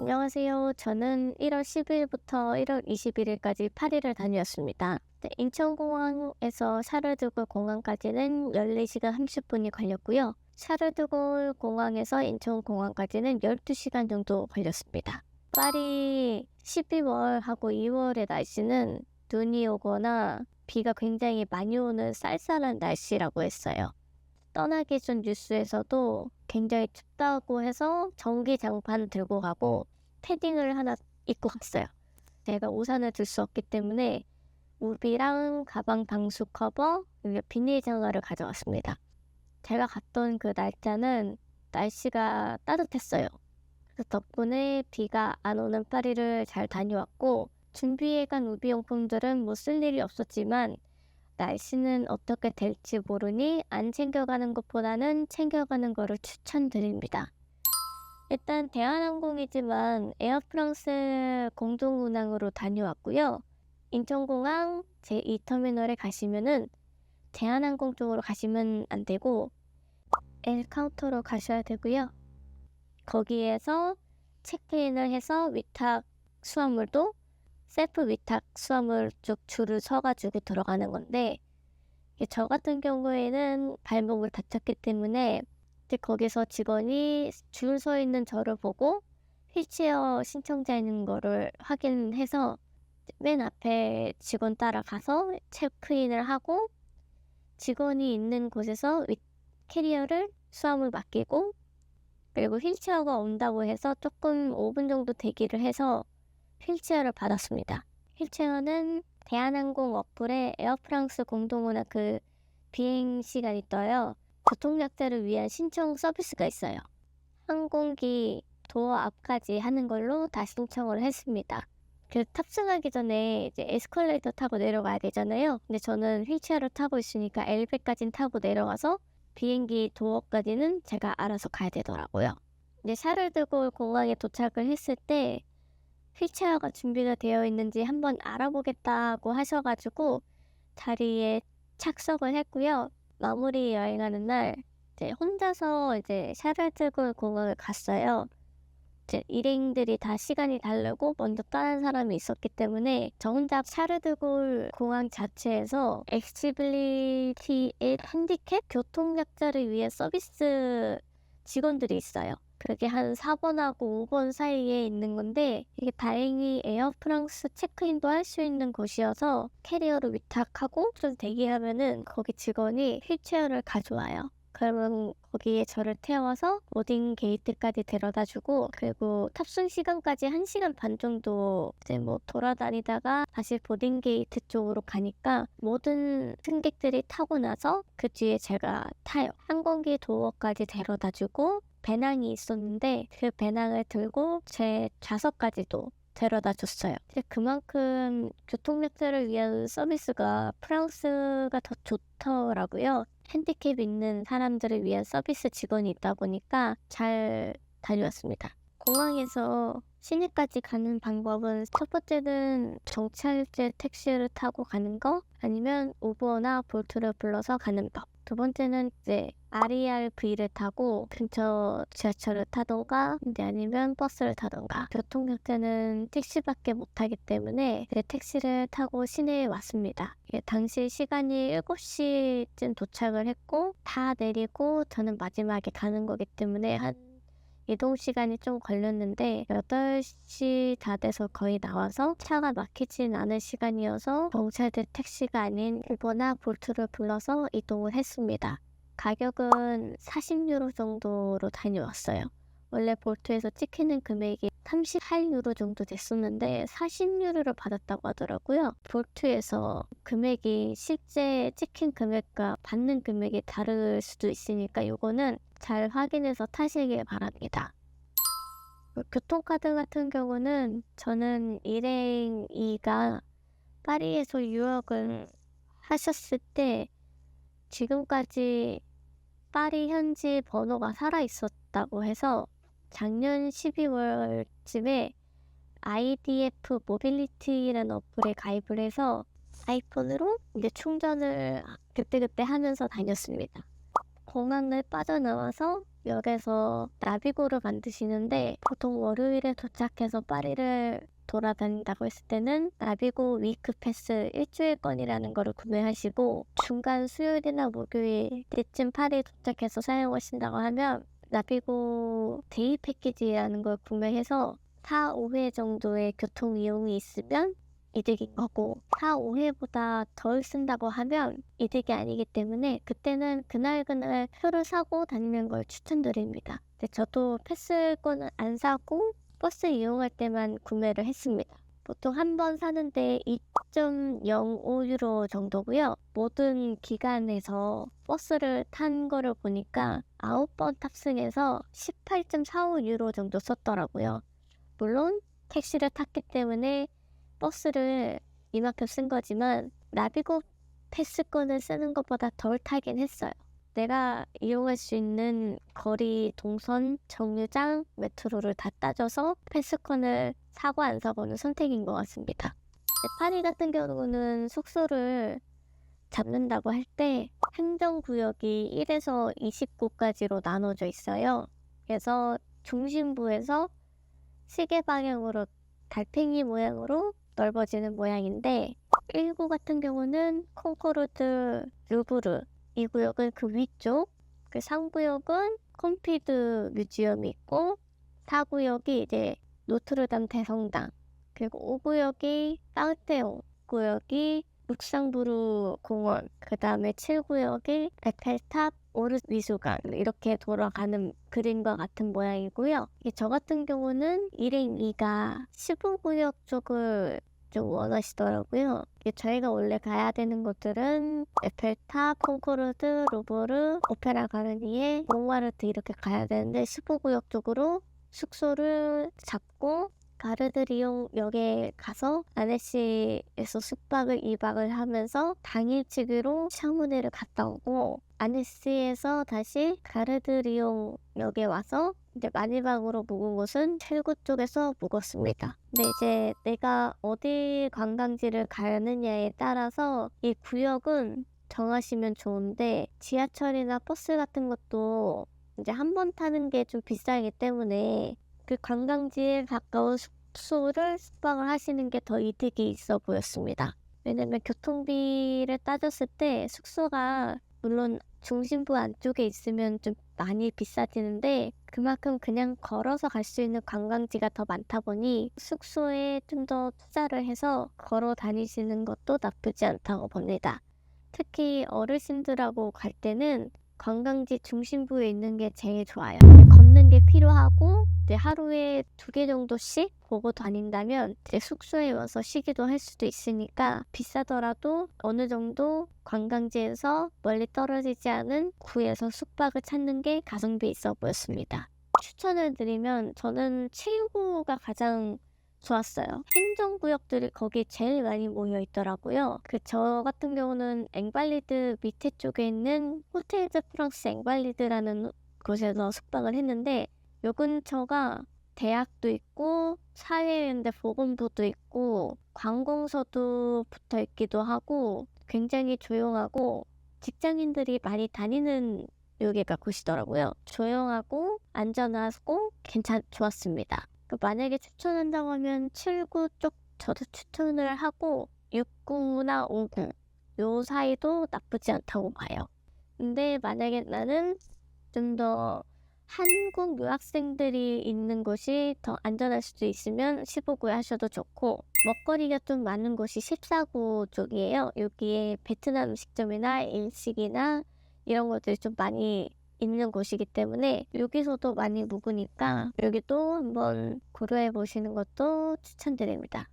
안녕하세요. 저는 1월 10일부터 1월 21일까지 파리를 다녀왔습니다. 네, 인천공항에서 샤르드골 공항까지는 14시간 30분이 걸렸고요. 샤르드골 공항에서 인천공항까지는 12시간 정도 걸렸습니다. 파리 12월하고 2월의 날씨는 눈이 오거나 비가 굉장히 많이 오는 쌀쌀한 날씨라고 했어요. 떠나기 전 뉴스에서도 굉장히 춥다고 해서 전기장판 들고 가고 패딩을 하나 입고 갔어요. 제가 우산을 들 수 없기 때문에 우비랑 가방 방수 커버 그리고 비닐 장화를 가져왔습니다. 제가 갔던 그 날짜는 날씨가 따뜻했어요. 그래서 덕분에 비가 안 오는 파리를 잘 다녀왔고 준비해간 우비용품들은 뭐 쓸 일이 없었지만 날씨는 어떻게 될지 모르니 안 챙겨가는 것보다는 챙겨가는 거를 추천드립니다. 일단 대한항공이지만 에어프랑스 공동운항으로 다녀왔고요. 인천공항 제2터미널에 가시면은 대한항공 쪽으로 가시면 안 되고 L카운터로 가셔야 되고요. 거기에서 체크인을 해서 위탁 수화물도 셀프 위탁 수화물 쪽 줄을 서가지고 들어가는 건데 저 같은 경우에는 발목을 다쳤기 때문에 이제 거기서 직원이 줄 서 있는 저를 보고 휠체어 신청자인 거를 확인해서 맨 앞에 직원 따라가서 체크인을 하고 직원이 있는 곳에서 캐리어를 수화물 맡기고 그리고 휠체어가 온다고 해서 조금 5분 정도 대기를 해서 휠체어를 받았습니다. 휠체어는 대한항공 어플에 에어프랑스 공동운항 그 비행 시간이 떠요. 교통약자를 위한 신청 서비스가 있어요. 항공기 도어 앞까지 하는 걸로 다 신청을 했습니다. 그래서 탑승하기 전에 이제 에스컬레이터 타고 내려가야 되잖아요. 근데 저는 휠체어를 타고 있으니까 엘리베이터까지는 타고 내려가서 비행기 도어까지는 제가 알아서 가야 되더라고요. 이제 샤를드골 공항에 도착을 했을 때 휠체어가 준비가 되어 있는지 한번 알아보겠다고 하셔가지고 자리에 착석을 했고요. 마무리 여행하는 날 이제 혼자서 이제 샤를드골 공항을 갔어요. 이제 일행들이 다 시간이 다르고 먼저 떠난 사람이 있었기 때문에 저 혼자 샤르드골 공항 자체에서 액시빌리티 앤 핸디캡 교통약자를 위한 서비스 직원들이 있어요. 그게 한 4번하고 5번 사이에 있는 건데 이게 다행히 에어프랑스 체크인도 할 수 있는 곳이어서 캐리어를 위탁하고 좀 대기하면은 거기 직원이 휠체어를 가져와요. 그러면 거기에 저를 태워서 보딩 게이트까지 데려다주고 그리고 탑승 시간까지 1시간 반 정도 이제 뭐 돌아다니다가 다시 보딩 게이트 쪽으로 가니까 모든 승객들이 타고 나서 그 뒤에 제가 타요. 항공기 도어까지 데려다주고 배낭이 있었는데 그 배낭을 들고 제 좌석까지도 데려다 줬어요. 그만큼 교통약자를 위한 서비스가 프랑스가 더 좋더라고요. 핸디캡 있는 사람들을 위한 서비스 직원이 있다 보니까 잘 다녀왔습니다. 공항에서 시내까지 가는 방법은 첫 번째는 정찰제 택시를 타고 가는 거 아니면 우버나 볼트를 불러서 가는 법. 두 번째는 이제 RERV를 타고 근처 지하철을 타던가 아니면 버스를 타던가. 교통약자는 택시밖에 못 타기 때문에 택시를 타고 시내에 왔습니다. 당시 시간이 7시쯤 도착을 했고 다 내리고 저는 마지막에 가는 거기 때문에 한 이동 시간이 좀 걸렸는데 8시 다 돼서 거의 나와서 차가 막히진 않은 시간이어서 경찰대 택시가 아닌 우버나 볼트를 불러서 이동을 했습니다. 가격은 40유로 정도로 다녀왔어요. 원래 볼트에서 찍히는 금액이 38유로 정도 됐었는데 40유로를 받았다고 하더라고요. 볼트에서 금액이 실제 찍힌 금액과 받는 금액이 다를 수도 있으니까 요거는 잘 확인해서 타시길 바랍니다. 교통카드 같은 경우는 저는 일행이가 파리에서 유학을 하셨을 때 지금까지 파리 현지 번호가 살아있었다고 해서 작년 12월쯤에 IDF 모빌리티라는 어플에 가입을 해서 아이폰으로 이제 충전을 그때그때 하면서 다녔습니다. 공항을 빠져나와서 역에서 나비고를 만드시는데 보통 월요일에 도착해서 파리를 돌아다닌다고 했을 때는 나비고 위크 패스 일주일권이라는 거를 구매하시고 중간 수요일이나 목요일 때쯤 파리 도착해서 사용하신다고 하면 나비고 데이 패키지라는 걸 구매해서 4, 5회 정도의 교통 이용이 있으면 이득인 거고 4, 5회보다 덜 쓴다고 하면 이득이 아니기 때문에 그때는 그날그날 표를 사고 다니는 걸 추천드립니다. 근데 저도 패스권은 안 사고 버스 이용할 때만 구매를 했습니다. 보통 한 번 사는데 2.05유로 정도고요. 모든 기간에서 버스를 탄 거를 보니까 9번 탑승해서 18.45유로 정도 썼더라고요. 물론 택시를 탔기 때문에 버스를 이만큼 쓴 거지만 나비고 패스권을 쓰는 것보다 덜 타긴 했어요. 내가 이용할 수 있는 거리, 동선, 정류장, 메트로를 다 따져서 패스권을 사고 안 사고는 선택인 것 같습니다. 파리 같은 경우는 숙소를 잡는다고 할 때 행정구역이 1에서 29까지로 나눠져 있어요. 그래서 중심부에서 시계 방향으로 달팽이 모양으로 넓어지는 모양인데 1구 같은 경우는 콩코르드 루브르 이 구역은 그 위쪽, 그 3구역은 콤피드 뮤지엄이 있고 4구역이 이제 노트르담 대성당, 그리고 5구역이 빵테옹 구역이 룩상부르 공원, 그 다음에 7구역이 에펠탑 오르 미술관 이렇게 돌아가는 그림과 같은 모양이고요. 저 같은 경우는 일행 2가 15구역 쪽을 좀 원하시더라고요. 저희가 원래 가야 되는 곳들은 에펠탑, 콩코르드, 루브르, 오페라 가르니에, 몽마르트 이렇게 가야 되는데 15구역 쪽으로 숙소를 잡고 가르드리옹 역에 가서 아네시에서 숙박을 2박을 하면서 당일치기로 샤무네를 갔다 오고 아네시에서 다시 가르드리옹 역에 와서 이제 마지막으로 묵은 곳은 첼구 쪽에서 묵었습니다. 근데 이제 내가 어디 관광지를 가느냐에 따라서 이 구역은 정하시면 좋은데 지하철이나 버스 같은 것도 이제 한 번 타는 게 좀 비싸기 때문에 그 관광지에 가까운 숙소를 숙박을 하시는 게 더 이득이 있어 보였습니다. 왜냐면 교통비를 따졌을 때 숙소가 물론 중심부 안쪽에 있으면 좀 많이 비싸지는데 그만큼 그냥 걸어서 갈 수 있는 관광지가 더 많다 보니 숙소에 좀 더 투자를 해서 걸어 다니시는 것도 나쁘지 않다고 봅니다. 특히 어르신들하고 갈 때는 관광지 중심부에 있는 게 제일 좋아요. 걷는 게 필요하고 이제 하루에 2개 정도씩 보고 다닌다면 이제 숙소에 와서 쉬기도 할 수도 있으니까 비싸더라도 어느 정도 관광지에서 멀리 떨어지지 않은 구에서 숙박을 찾는 게 가성비 있어 보였습니다. 추천을 드리면 저는 7구가 가장 좋았어요. 행정구역들이 거기 제일 많이 모여 있더라고요. 저 같은 경우는 앵발리드 밑에 쪽에 있는 호텔 드 프랑스 앵발리드라는 곳에서 숙박을 했는데 요 근처가 대학도 있고 사회연대 보건부도 있고 관공서도 붙어 있기도 하고 굉장히 조용하고 직장인들이 많이 다니는 여기가 곳이더라고요. 조용하고 안전하고 좋았습니다. 만약에 추천한다고 하면 7구 쪽 저도 추천을 하고 6구나 5구 요 사이도 나쁘지 않다고 봐요. 근데 만약에 나는 좀 더 한국 유학생들이 있는 곳이 더 안전할 수도 있으면 15구에 하셔도 좋고 먹거리가 좀 많은 곳이 14구 쪽이에요. 여기에 베트남 음식점이나 일식이나 이런 것들이 좀 많이 있는 곳이기 때문에 여기서도 많이 묵으니까 여기도 한번 고려해 보시는 것도 추천드립니다.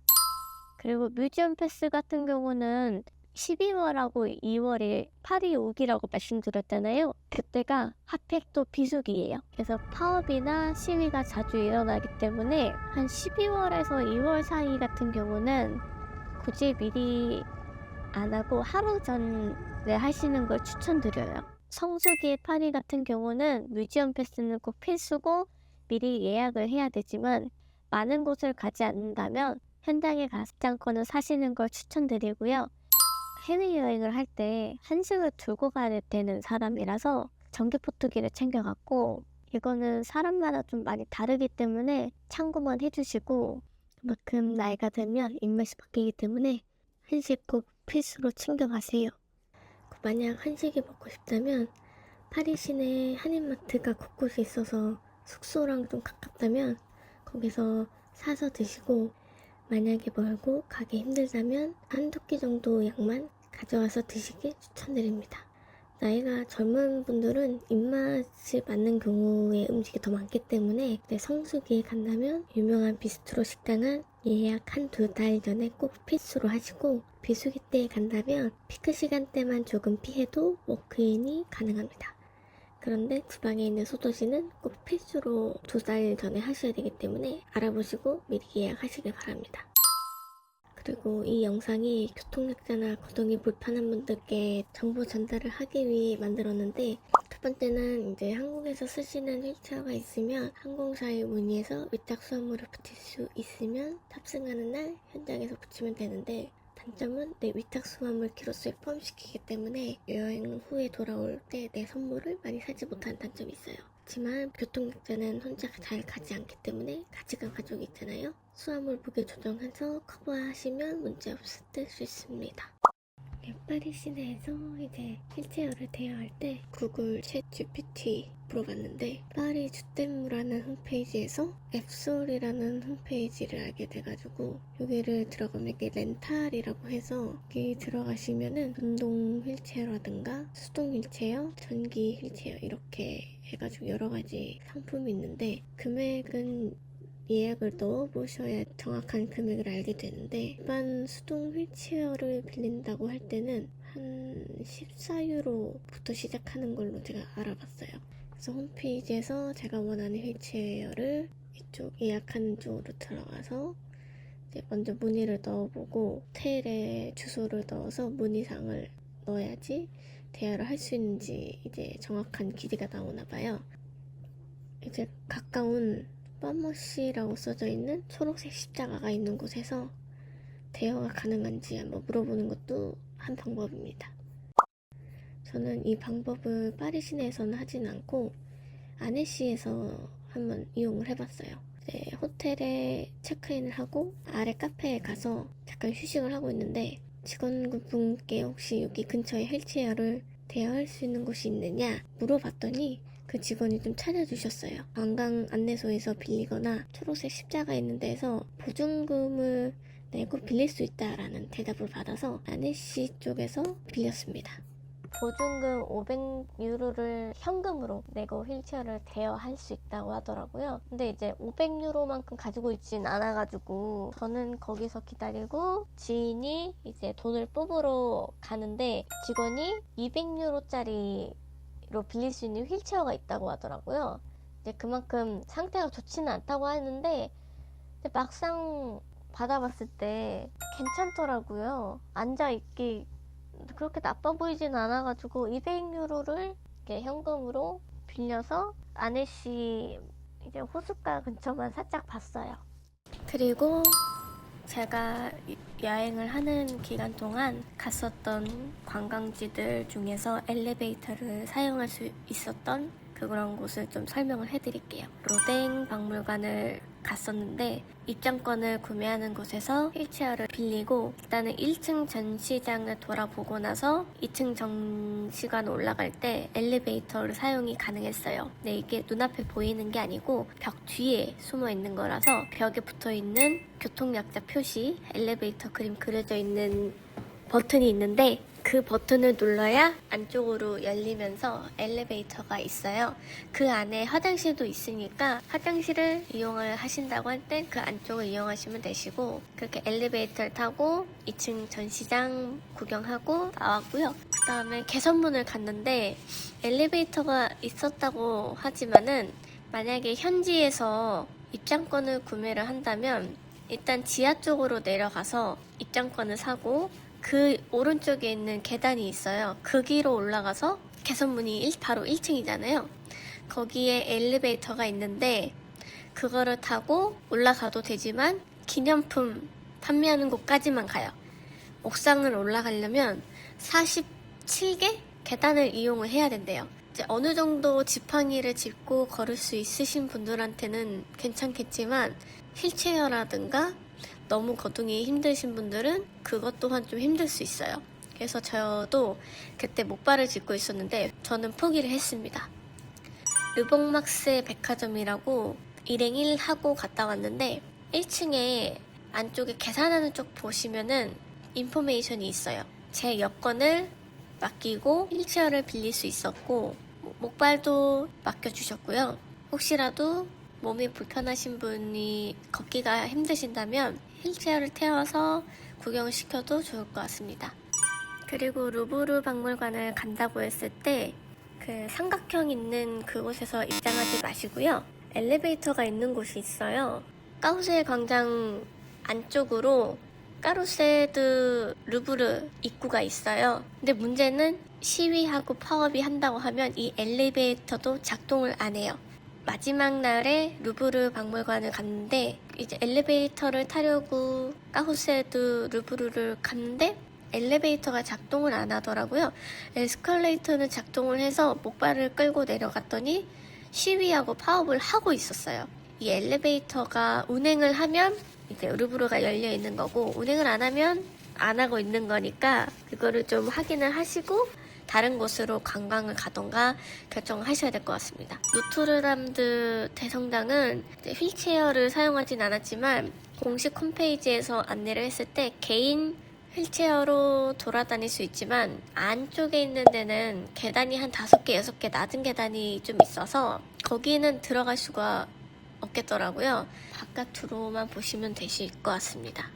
그리고 뮤지엄 패스 같은 경우는 12월하고 2월에 파리 오기라고 말씀드렸잖아요. 그때가 핫팩도 비수기예요. 그래서 파업이나 시위가 자주 일어나기 때문에 한 12월에서 2월 사이 같은 경우는 굳이 미리 안 하고 하루 전에 하시는 걸 추천드려요. 성수기 파리 같은 경우는 뮤지엄 패스는 꼭 필수고 미리 예약을 해야 되지만 많은 곳을 가지 않는다면 현장에 가지 않고는 사시는 걸 추천드리고요. 해외여행을 할 때 한식을 들고 가야 되는 사람이라서 전기포트기를 챙겨갔고 이거는 사람마다 좀 많이 다르기 때문에 참고만 해주시고, 그만큼 나이가 들면 입맛이 바뀌기 때문에 한식 꼭 필수로 챙겨가세요. 만약 한식이 먹고 싶다면 파리 시내 한인마트가 곳곳에 있어서 숙소랑 좀 가깝다면 거기서 사서 드시고, 만약에 멀고 가기 힘들다면 한두 끼 정도 양만 가져와서 드시길 추천드립니다. 나이가 젊은 분들은 입맛에 맞는 경우에 음식이 더 많기 때문에 성수기에 간다면 유명한 비스트로 식당은 예약 1~2달 전에 꼭 필수로 하시고, 비수기 때에 간다면 피크 시간대만 조금 피해도 워크인이 가능합니다. 그런데 지방에 있는 소도시는 꼭 필수로 2달 전에 하셔야 되기 때문에 알아보시고 미리 예약하시길 바랍니다. 그리고 이 영상이 교통약자나 거동이 불편한 분들께 정보 전달을 하기 위해 만들었는데, 첫 번째는 이제 한국에서 쓰시는 휠체어가 있으면 항공사에 문의해서 위탁 수화물을 붙일 수 있으면 탑승하는 날 현장에서 붙이면 되는데, 단점은 내 위탁 수화물 기로수에 포함시키기 때문에 여행 후에 돌아올 때 내 선물을 많이 사지 못하는 단점이 있어요. 하지만 교통약자는 혼자 잘 가지 않기 때문에 같이 간 가족이 있잖아요. 수화물 무게 조정해서 커버하시면 문제없이 뜰 수 있습니다. 파리 시내에서 이제 휠체어를 대여할 때 구글 챗 GPT 물어봤는데, 파리 주댐무라는 홈페이지에서 앱솔이라는 홈페이지를 알게 돼가지고 여기를 들어가면 이게 렌탈이라고 해서 여기 들어가시면은 운동 휠체어라든가 수동 휠체어, 전기 휠체어 이렇게 해가지고 여러 가지 상품이 있는데, 금액은 예약을 넣어보셔야 정확한 금액을 알게 되는데, 일반 수동 휠체어를 빌린다고 할 때는 한 14유로부터 시작하는 걸로 제가 알아봤어요. 그래서 홈페이지에서 제가 원하는 휠체어를 이쪽 예약하는 쪽으로 들어가서 이제 먼저 문의를 넣어보고 호텔에 주소를 넣어서 문의사항을 넣어야지 대여를 할 수 있는지 이제 정확한 길이가 나오나 봐요. 이제 가까운 파머시라고 써져 있는 초록색 십자가가 있는 곳에서 대여가 가능한지 한번 물어보는 것도 한 방법입니다. 저는 이 방법을 파리 시내에서는 하진 않고 아네시에서 한번 이용을 해봤어요. 호텔에 체크인을 하고 아래 카페에 가서 잠깐 휴식을 하고 있는데, 직원분께 혹시 여기 근처에 휠체어를 대여할 수 있는 곳이 있느냐 물어봤더니 그 직원이 좀 찾아주셨어요. 관광 안내소에서 빌리거나 초록색 십자가 있는 데서 보증금을 내고 빌릴 수 있다라는 대답을 받아서 아네시 쪽에서 빌렸습니다. 보증금 500유로를 현금으로 내고 휠체어를 대여할 수 있다고 하더라고요. 근데 이제 500유로만큼 가지고 있진 않아가지고 저는 거기서 기다리고 지인이 이제 돈을 뽑으러 가는데, 직원이 200유로짜리 로 빌릴 수 있는 휠체어가 있다고 하더라고요. 이제 그만큼 상태가 좋지는 않다고 하는데, 막상 받아봤을 때 괜찮더라고요. 앉아있기 그렇게 나빠 보이진 않아가지고 200유로를 현금으로 빌려서 아네시 이제 호숫가 근처만 살짝 봤어요. 그리고 제가 여행을 하는 기간 동안 갔었던 관광지들 중에서 엘리베이터를 사용할 수 있었던 그런 곳을 좀 설명을 해드릴게요. 로댕 박물관을 갔었는데, 입장권을 구매하는 곳에서 휠체어를 빌리고 일단은 1층 전시장을 돌아보고 나서 2층 전시관 올라갈 때 엘리베이터를 사용이 가능했어요. 근데 이게 눈앞에 보이는 게 아니고 벽 뒤에 숨어 있는 거라서 벽에 붙어 있는 교통약자 표시, 엘리베이터 그림 그려져 있는 버튼이 있는데, 그 버튼을 눌러야 안쪽으로 열리면서 엘리베이터가 있어요. 그 안에 화장실도 있으니까 화장실을 이용을 하신다고 할 때 그 안쪽을 이용하시면 되시고, 그렇게 엘리베이터를 타고 2층 전시장 구경하고 나왔고요. 그 다음에 개선문을 갔는데, 엘리베이터가 있었다고 하지만은 만약에 현지에서 입장권을 구매를 한다면 일단 지하 쪽으로 내려가서 입장권을 사고, 그 오른쪽에 있는 계단이 있어요. 그 길로 올라가서 개선문이 바로 1층이잖아요. 거기에 엘리베이터가 있는데 그거를 타고 올라가도 되지만 기념품 판매하는 곳까지만 가요. 옥상을 올라가려면 47개 계단을 이용을 해야 된대요. 이제 어느 정도 지팡이를 짚고 걸을 수 있으신 분들한테는 괜찮겠지만 휠체어라든가 너무 거동이 힘드신 분들은 그것 또한 좀 힘들 수 있어요. 그래서 저도 그때 목발을 짚고 있었는데 저는 포기를 했습니다. 르봉막스의 백화점이라고 일행 1 하고 갔다 왔는데 1층에 안쪽에 계산하는 쪽 보시면은 인포메이션이 있어요. 제 여권을 맡기고 휠체어를 빌릴 수 있었고 목발도 맡겨주셨고요. 혹시라도 몸이 불편하신 분이 걷기가 힘드신다면 휠체어를 태워서 구경시켜도 좋을 것 같습니다. 그리고 루브르 박물관을 간다고 했을 때 그 삼각형 있는 그곳에서 입장하지 마시고요. 엘리베이터가 있는 곳이 있어요. 까우세 광장 안쪽으로 까루세드 루브르 입구가 있어요. 근데 문제는 시위하고 파업이 한다고 하면 이 엘리베이터도 작동을 안 해요. 마지막 날에 루브르 박물관을 갔는데 이제 엘리베이터를 타려고 까우세드 루브르를 갔는데 엘리베이터가 작동을 안 하더라고요. 에스컬레이터는 작동을 해서 목발을 끌고 내려갔더니 시위하고 파업을 하고 있었어요. 이 엘리베이터가 운행을 하면 이제 루브르가 열려 있는 거고 운행을 안 하면 안 하고 있는 거니까 그거를 좀 확인을 하시고 다른 곳으로 관광을 가던가 결정하셔야 될 것 같습니다. 노트르담드 대성당은 휠체어를 사용하진 않았지만 공식 홈페이지에서 안내를 했을 때 개인 휠체어로 돌아다닐 수 있지만 안쪽에 있는 데는 계단이 한 5개, 6개 낮은 계단이 좀 있어서 거기는 들어갈 수가 없겠더라고요. 바깥으로만 보시면 되실 것 같습니다.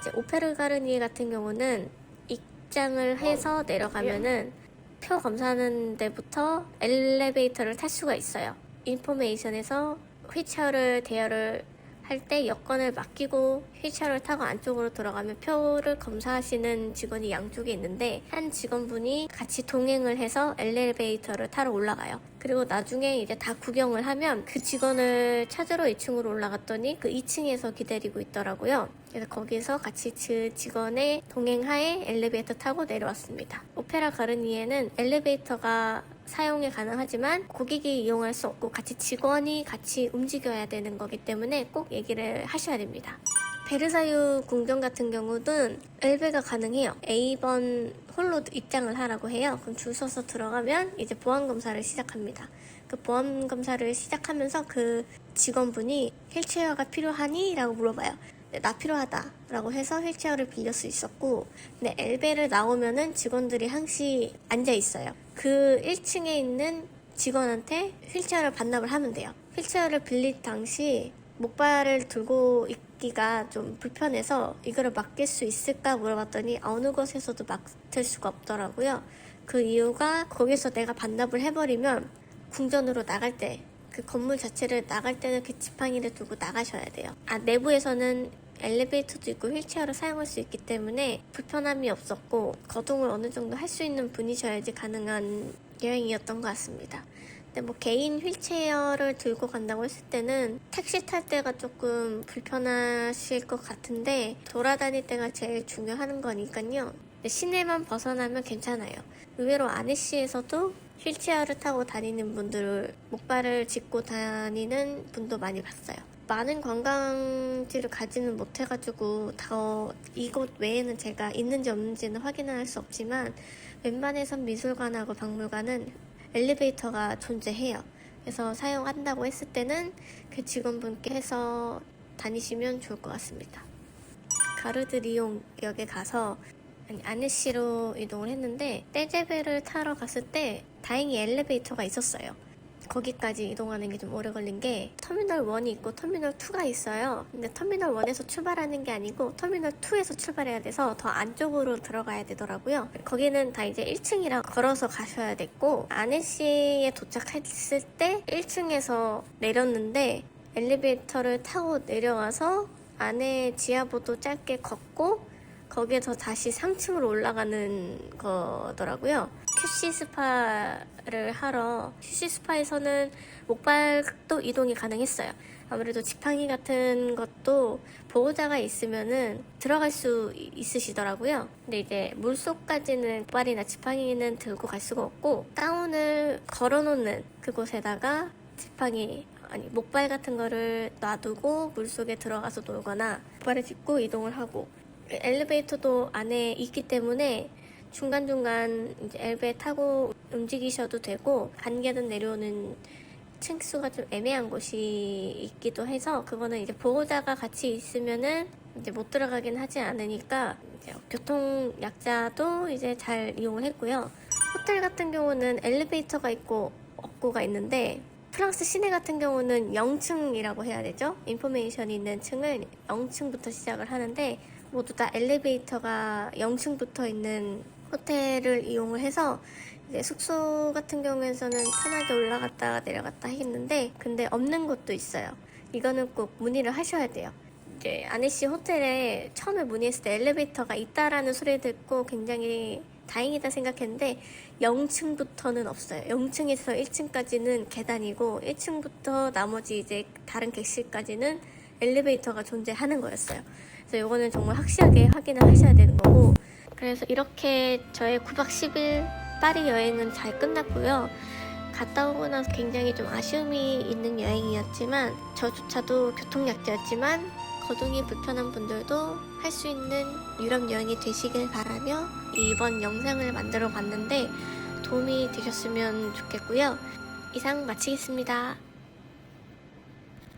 이제 오페르 가르니에 같은 경우는 입장을 해서 내려가면은 표 검사하는 데부터 엘리베이터를 탈 수가 있어요. 인포메이션에서 휠체어를 대여를 할 때 여권을 맡기고 휠체어를 타고 안쪽으로 들어가면 표를 검사하시는 직원이 양쪽에 있는데 한 직원분이 같이 동행을 해서 엘리베이터를 타러 올라가요. 그리고 나중에 이제 다 구경을 하면 그 직원을 찾으러 2층으로 올라갔더니 그 2층에서 기다리고 있더라고요. 그래서 거기서 같이 그 직원의 동행하에 엘리베이터 타고 내려왔습니다. 오페라 가르니에는 엘리베이터가 사용이 가능하지만 고객이 이용할 수 없고 같이 직원이 같이 움직여야 되는 거기 때문에 꼭 얘기를 하셔야 됩니다. 베르사유 궁전 같은 경우는 엘베가 가능해요. A번 홀로 입장을 하라고 해요. 그럼 줄 서서 들어가면 이제 보안검사를 시작합니다. 그 보안검사를 시작하면서 그 직원분이 휠체어가 필요하니? 라고 물어봐요. 네, 나 필요하다 라고 해서 휠체어를 빌릴 수 있었고 근데 엘베를 나오면은 직원들이 항시 앉아 있어요. 그 1층에 있는 직원한테 휠체어를 반납을 하면 돼요. 휠체어를 빌릴 당시 목발을 들고 있기가 좀 불편해서 이거를 맡길 수 있을까 물어봤더니 어느 곳에서도 맡을 수가 없더라고요. 그 이유가 거기서 내가 반납을 해버리면 궁전으로 나갈 때 그 건물 자체를 나갈 때는 그 지팡이를 두고 나가셔야 돼요. 내부에서는 엘리베이터도 있고 휠체어를 사용할 수 있기 때문에 불편함이 없었고 거동을 어느 정도 할 수 있는 분이셔야지 가능한 여행이었던 것 같습니다. 근데 뭐 개인 휠체어를 들고 간다고 했을 때는 택시 탈 때가 조금 불편하실 것 같은데 돌아다닐 때가 제일 중요한 거니까요. 시내만 벗어나면 괜찮아요. 의외로 아네시에서도 휠체어를 타고 다니는 분들을 목발을 짚고 다니는 분도 많이 봤어요. 많은 관광지를 가지는 못해가지고 더 이곳 외에는 제가 있는지 없는지는 확인을 할 수 없지만 웬만해선 미술관하고 박물관은 엘리베이터가 존재해요. 그래서 사용한다고 했을 때는 그 직원분께 해서 다니시면 좋을 것 같습니다. 가르드 리옹 역에 가서 아네시로 이동을 했는데 떼제베를 타러 갔을 때 다행히 엘리베이터가 있었어요. 거기까지 이동하는 게 좀 오래 걸린 게 터미널 1이 있고 터미널 2가 있어요. 근데 터미널 1에서 출발하는 게 아니고 터미널 2에서 출발해야 돼서 더 안쪽으로 들어가야 되더라고요. 거기는 다 이제 1층이라 걸어서 가셔야 됐고 아네시에 도착했을 때 1층에서 내렸는데 엘리베이터를 타고 내려와서 안에 지하보도 짧게 걷고 거기에서 다시 3층으로 올라가는 거더라고요. QC 스파를 하러 QC 스파에서는 목발도 이동이 가능했어요. 아무래도 지팡이 같은 것도 보호자가 있으면은 들어갈 수 있으시더라고요. 근데 이제 물속까지는 목발이나 지팡이는 들고 갈 수가 없고 다운을 걸어놓는 그곳에다가 지팡이 아니 목발 같은 거를 놔두고 물속에 들어가서 놀거나 목발을 짚고 이동을 하고 엘리베이터도 안에 있기 때문에 중간중간 이제 엘리베이터 타고 움직이셔도 되고 단계단 내려오는 층수가 좀 애매한 곳이 있기도 해서 그거는 이제 보호자가 같이 있으면은 이제 못 들어가긴 하지 않으니까 이제 교통 약자도 이제 잘 이용을 했고요. 호텔 같은 경우는 엘리베이터가 있고 없고가 있는데 프랑스 시내 같은 경우는 0층이라고 해야 되죠. 인포메이션이 있는 층을 0층부터 시작을 하는데 모두 다 엘리베이터가 0층부터 있는 호텔을 이용을 해서 이제 숙소 같은 경우에서는 편하게 올라갔다 내려갔다 하겠는데 근데 없는 곳도 있어요. 이거는 꼭 문의를 하셔야 돼요. 이제 아내씨 호텔에 처음에 문의했을 때 엘리베이터가 있다라는 소리 듣고 굉장히 다행이다 생각했는데 0층부터는 없어요. 0층에서 1층까지는 계단이고 1층부터 나머지 이제 다른 객실까지는 엘리베이터가 존재하는 거였어요. 그래서 이거는 정말 확실하게 확인을 하셔야 되는 거고 그래서 이렇게 저의 9박 10일 파리 여행은 잘 끝났고요. 갔다 오고 나서 굉장히 좀 아쉬움이 있는 여행이었지만 저조차도 교통약자였지만 거동이 불편한 분들도 할 수 있는 유럽 여행이 되시길 바라며 이번 영상을 만들어 봤는데 도움이 되셨으면 좋겠고요. 이상 마치겠습니다.